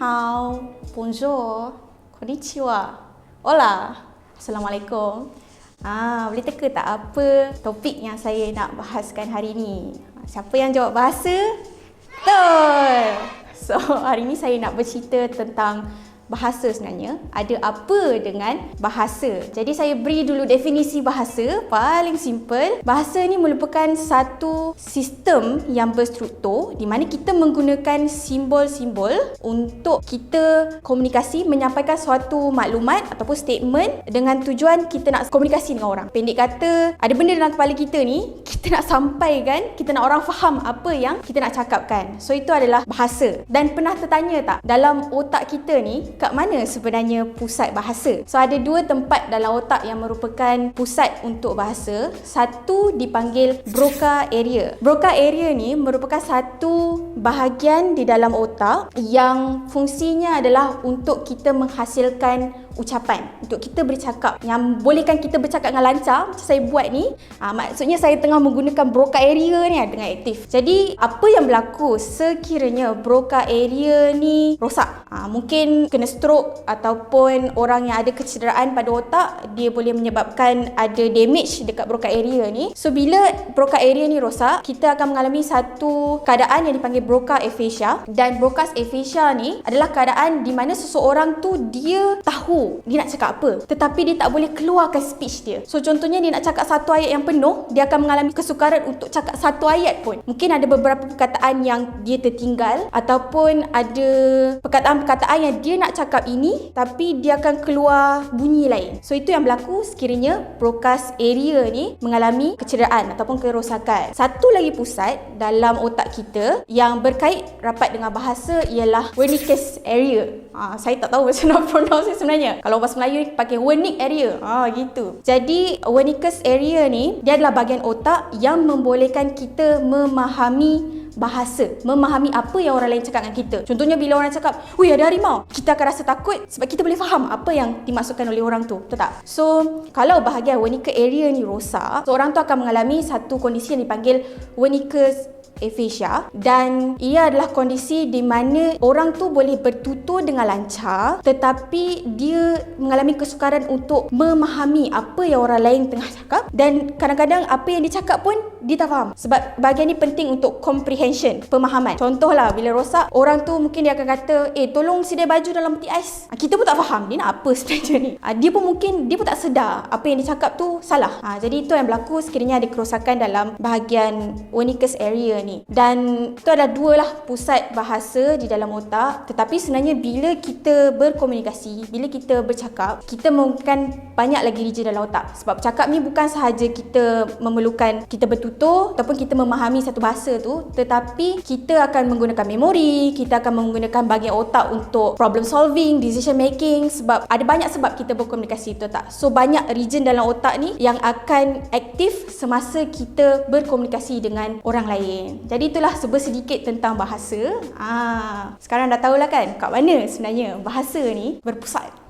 hao, bonjour, konnichiwa, hola, assalamualaikum. Boleh teka tak apa topik yang saya nak bahaskan hari ni? Siapa yang jawab bahasa? Betul! So, hari ni saya nak bercerita tentang bahasa sebenarnya. Ada apa dengan bahasa? Jadi saya beri dulu definisi bahasa. Paling simple, bahasa ni merupakan satu sistem yang berstruktur di mana kita menggunakan simbol-simbol untuk kita komunikasi, menyampaikan suatu maklumat ataupun statement dengan tujuan kita nak komunikasi dengan orang. Pendek kata, ada benda dalam kepala kita ni, kita nak sampaikan, kita nak orang faham apa yang kita nak cakapkan. So itu adalah bahasa. Dan pernah tertanya tak, dalam otak kita ni, kat mana sebenarnya pusat bahasa? So ada dua tempat dalam otak yang merupakan pusat untuk bahasa. Satu dipanggil Broca area. Broca area ni merupakan satu bahagian di dalam otak yang fungsinya adalah untuk kita menghasilkan ucapan, untuk kita bercakap, yang bolehkan kita bercakap dengan lancar. Macam saya buat ni, maksudnya saya tengah menggunakan Broca area ni dengan aktif. Jadi apa yang berlaku sekiranya Broca area ni rosak? Mungkin kena stroke ataupun orang yang ada kecederaan pada otak, dia boleh menyebabkan ada damage dekat Broca area ni. So bila Broca area ni rosak, kita akan mengalami satu keadaan yang dipanggil Broca aphasia. Dan Broca aphasia ni adalah keadaan di mana seseorang tu dia tahu dia nak cakap apa, tetapi dia tak boleh keluarkan speech dia. So contohnya dia nak cakap satu ayat yang penuh, dia akan mengalami kesukaran untuk cakap satu ayat pun. Mungkin ada beberapa perkataan yang dia tertinggal, ataupun ada perkataan-perkataan yang dia nak cakap ini tapi dia akan keluar bunyi lain. So itu yang berlaku sekiranya Broca area ni mengalami kecederaan ataupun kerosakan. Satu lagi pusat dalam otak kita yang berkait rapat dengan bahasa ialah Wernicke's area. Saya tak tahu macam mana pronounce sebenarnya. Kalau bahasa Melayu ni pakai Wernicke area. Gitu. Jadi Wernicke's area ni dia adalah bahagian otak yang membolehkan kita memahami bahasa, memahami apa yang orang lain cakap dengan kita. Contohnya bila orang cakap, "Wih, ada harimau." Kita akan rasa takut sebab kita boleh faham apa yang dimaksudkan oleh orang tu. Betul tak? So, kalau bahagian Wernicke area ni rosak, seorang tu akan mengalami satu kondisi yang dipanggil Wernicke's aphasia, dan ia adalah kondisi di mana orang tu boleh bertutur dengan lancar tetapi dia mengalami kesukaran untuk memahami apa yang orang lain tengah cakap, dan kadang-kadang apa yang dia cakap pun dia tak faham. Sebab bahagian ni penting untuk comprehension, pemahaman. Contohlah bila rosak, orang tu mungkin dia akan kata, tolong sedia baju dalam peti ais. Kita pun tak faham dia nak apa sebenarnya ni. Dia pun mungkin dia pun tak sedar apa yang dia cakap tu salah. Jadi itu yang berlaku sekiranya ada kerosakan dalam bahagian Wernicke's area ni. Dan itu ada dua lah pusat bahasa di dalam otak. Tetapi sebenarnya bila kita berkomunikasi, bila kita bercakap, kita memerlukan banyak lagi region dalam otak. Sebab bercakap ni bukan sahaja kita memerlukan kita bertutur ataupun kita memahami satu bahasa tu, tetapi kita akan menggunakan memori, kita akan menggunakan bahagian otak untuk problem solving, decision making. Sebab ada banyak sebab kita berkomunikasi, betul tak? So banyak region dalam otak ni yang akan aktif semasa kita berkomunikasi dengan orang lain. Jadi itulah sedikit tentang bahasa. Sekarang dah tahulah kan kat mana sebenarnya bahasa ni berpusat.